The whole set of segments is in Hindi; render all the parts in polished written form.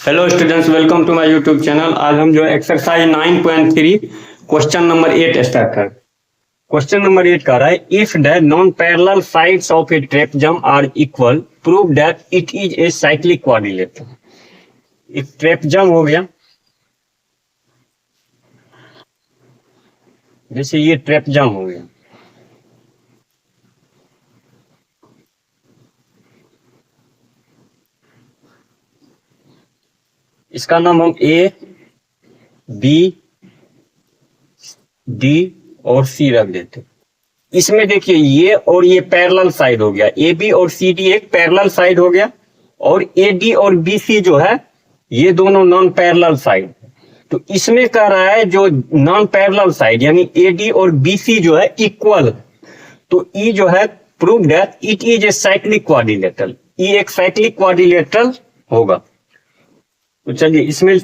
Hello students, welcome to my YouTube channel. आज हम जो एक्सरसाइज 9.3 क्वेश्चन नंबर 8 स्टार्ट कर। क्वेश्चन नंबर 8 कह रहा है, if the non parallel sides of a trapezium are equal prove that it is a cyclic quadrilateral. एक ट्रेपेजम हो गया, जैसे ये ट्रेपेजम हो गया, इसका नाम हम ए बी डी और सी रख देते। इसमें देखिए ये और ये पैरेलल साइड हो गया, ए बी और सी डी एक पैरेलल साइड हो गया, और ए डी और बी सी जो है ये दोनों नॉन पैरेलल साइड। तो इसमें कह रहा है जो नॉन पैरेलल साइड यानी ए डी और बी सी जो है इक्वल, तो ई जो है prove that it is a cyclic quadrilateral. ई एक साइक्लिक क्वाड्रिलेटरल होगा। तो चलिए इसमें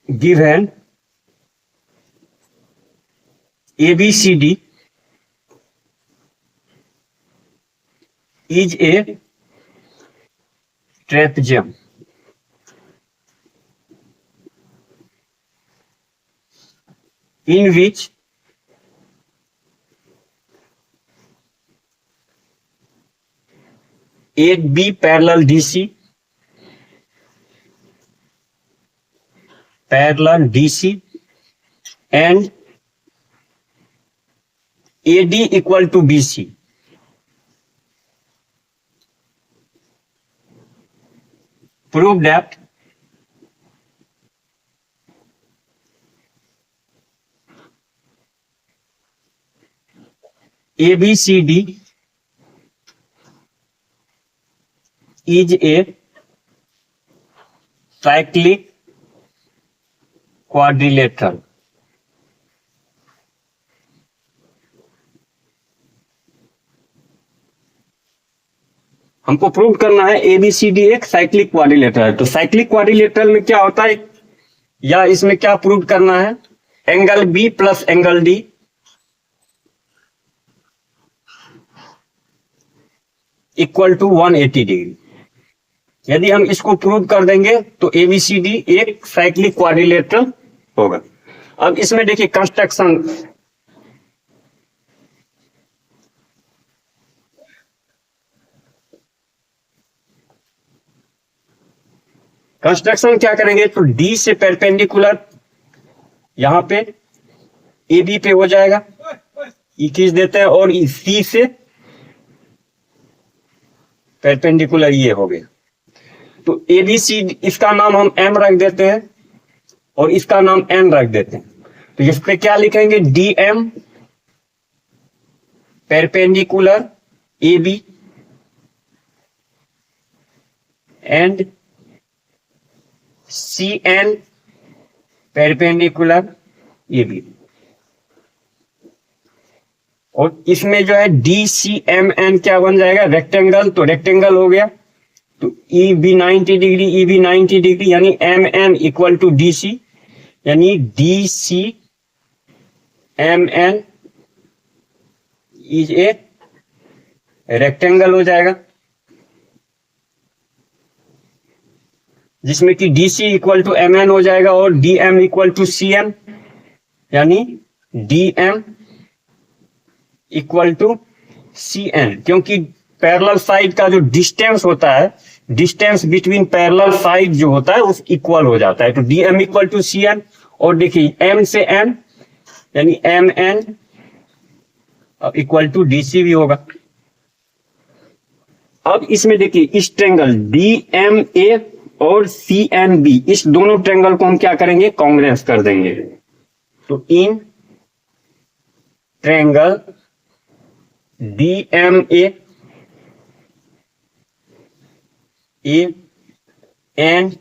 given A B C D is a trapezium in which AB parallel DC and AD equal to BC. Prove that ABCD is a cyclic quadrilateral. हमको प्रूव करना है एबीसीडी एक साइक्लिक क्वाड्रिलेटरल है। तो साइक्लिक क्वाड्रिलेटरल में क्या होता है, या इसमें क्या प्रूव करना है, angle B plus angle D equal to 180 degree. यदि हम इसको प्रूव कर देंगे तो एबीसीडी एक साइक्लिक क्वाड्रिलेटरल होगा। अब इसमें देखिए कंस्ट्रक्शन, क्या करेंगे, तो डी से परपेंडिकुलर यहां पे ए बी पे हो जाएगा, ई खींच देते हैं, और सी से परपेंडिकुलर ये हो गया। तो ए बी सी इसका नाम हम एम रख देते हैं और इसका नाम एन रख देते हैं। तो इस पे क्या लिखेंगे, D M perpendicular A B and C N perpendicular A B. और इसमें जो है डी सी एम एन क्या बन जाएगा, रेक्टेंगल। तो रेक्टेंगल हो गया, तो ई बी 90 डिग्री, ई बी 90 डिग्री, यानी M N equal to D C, यानी D C M N is a rectangle हो जाएगा, जिसमें कि D C equal to M N हो जाएगा और D M equal to C M, यानी D M equal to C N. क्योंकि पैरेलल साइड का जो डिस्टेंस होता है, डिस्टेंस बिटवीन पैरेलल साइड जो होता है उस इक्वल हो जाता है। तो D M equal to C N, और देखिए एम से एन यानी M N equal to D C भी होगा। अब इसमें देखिए इस ट्रेंगल डी एम ए और सी एन बी, इस दोनों ट्रेंगल को हम क्या करेंगे, कांग्रेस कर देंगे। तो in triangle D M A and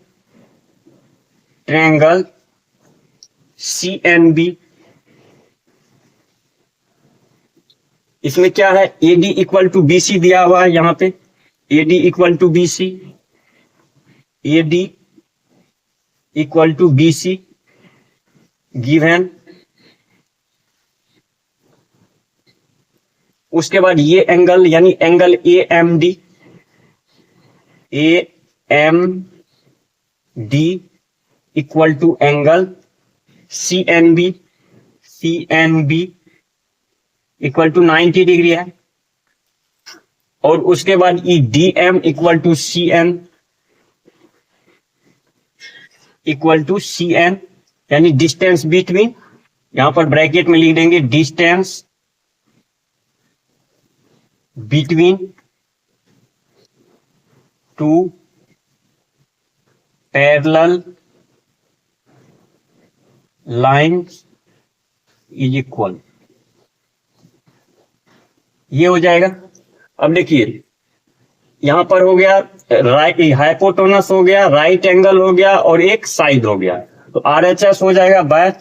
triangle C N B, इसमें क्या है, A D equal to B C दिया हुआ है यहां पे, A D equal to B C, A D equal to B C given. उसके बाद ये एंगल यानी angle A M D, A M D equal to angle C N B equal to 90 degree है। और उसके बाद E D M equal to C N यानी डिस्टेंस बिटवीन, यहां पर ब्रैकेट में लिख देंगे distance between two parallel lines is equal, ये हो जाएगा। अब देखिए यहां पर हो गया राइट हाइपोटेनस हो गया, राइट एंगल हो गया और एक साइड हो गया, तो RHS हो जाएगा बाय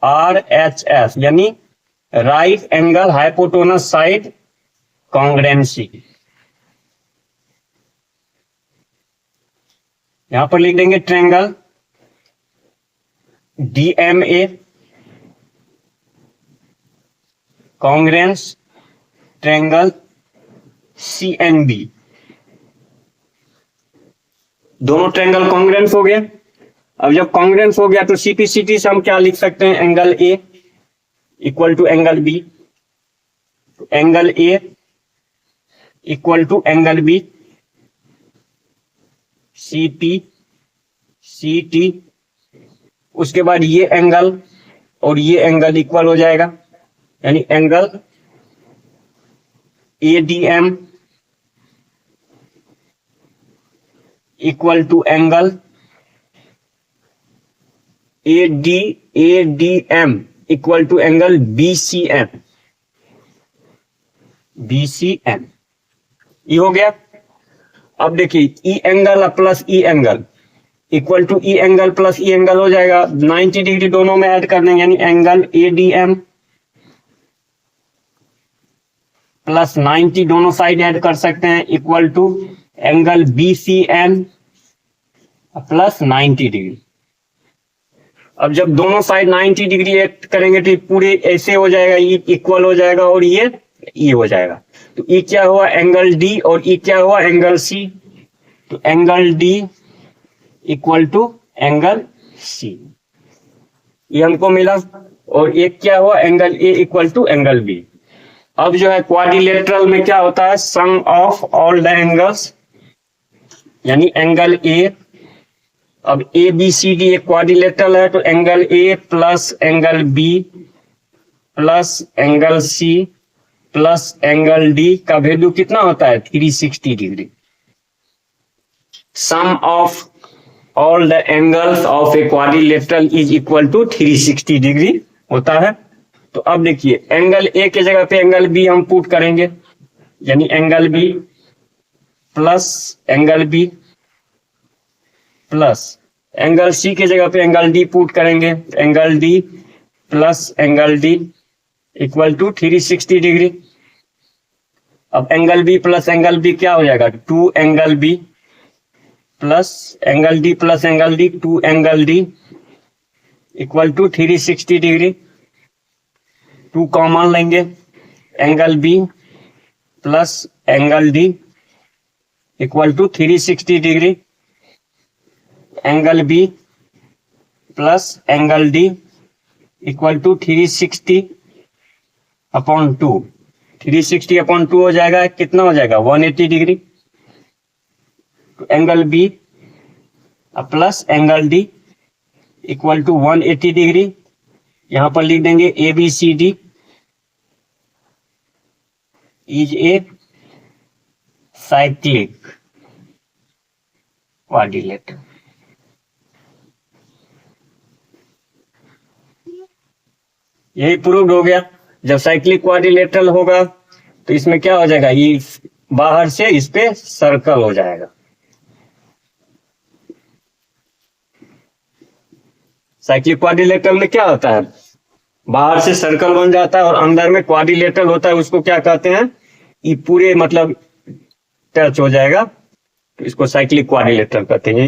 RHS यानी right angle hypotenuse side congruency. यहां पर लिख देंगे triangle DMA congruence triangle CNB, दोनों ट्रायंगल कॉन्ग्रुएंस हो गया। अब जब कॉन्ग्रुएंस हो गया तो CPCT से हम क्या लिख सकते हैं, angle A equal to angle B, angle A equal to angle B CT, उसके बाद ये एंगल और ये एंगल इक्वल हो जाएगा, यानी angle ADM equal to angle ADM equal to angle BCM, ये हो गया। अब देखिए E angle plus E angle equal to E angle plus E angle हो जाएगा, 90 डिग्री दोनों में ऐड कर देंगे, यानी एंगल ADM प्लस 90 दोनों साइड ऐड कर सकते हैं equal to angle BCN plus 90 degree. अब जब दोनों साइड 90 डिग्री ऐड करेंगे तो पूरे ऐसे हो जाएगा, ये इक्वल हो जाएगा और ये हो जाएगा। तो ये क्या हुआ एंगल D और ये क्या हुआ एंगल C, तो angle D equal to angle C, ये हमको मिला। और एक क्या हुआ angle A equal to angle B। अब जो है क्वाड्रिलेटरल में क्या होता है, sum of all the angles, यानी एंगल A, अब ABCD एक क्वाड्रिलेटरल है तो angle A plus angle B plus angle C plus angle D का वैल्यू कितना होता है 360 degree. Sum of all the angles of a quadrilateral is equal to 360 degree होता है। तो अब देखिए एंगल A के जगह पे एंगल B हम पुट करेंगे, यानी angle B plus angle B plus angle C के जगह पे एंगल D पुट करेंगे, angle D plus angle D equal to 360 degree. अब angle B plus angle B क्या हो जाएगा, 2 angle B plus angle D plus angle D 2 angle D equal to 360 degree. 2 common लेंगे, angle B plus angle D equal to 360 degree, angle B plus angle D equal to 360 upon 2, 360 upon 2 हो जाएगा, कितना हो जाएगा 180 डिग्री। तो angle B plus angle D equal to 180 degree. यहां पर लिख देंगे ABCD is a cyclic quadrilateral. यही प्रूव्ड हो गया। जब साइक्लिक क्वाड्रिलेटरल होगा तो इसमें क्या हो जाएगा, ये बाहर से इस पे सर्कल हो जाएगा। साइक्लिक क्वाड्रिलेटरल में क्या होता है, बाहर से सर्कल बन जाता है और अंदर में क्वाड्रिलेटरल होता है, उसको क्या कहते हैं, ये पूरे मतलब टच हो जाएगा, तो इसको साइक्लिक क्वाड्रिलेटरल कहते हैं।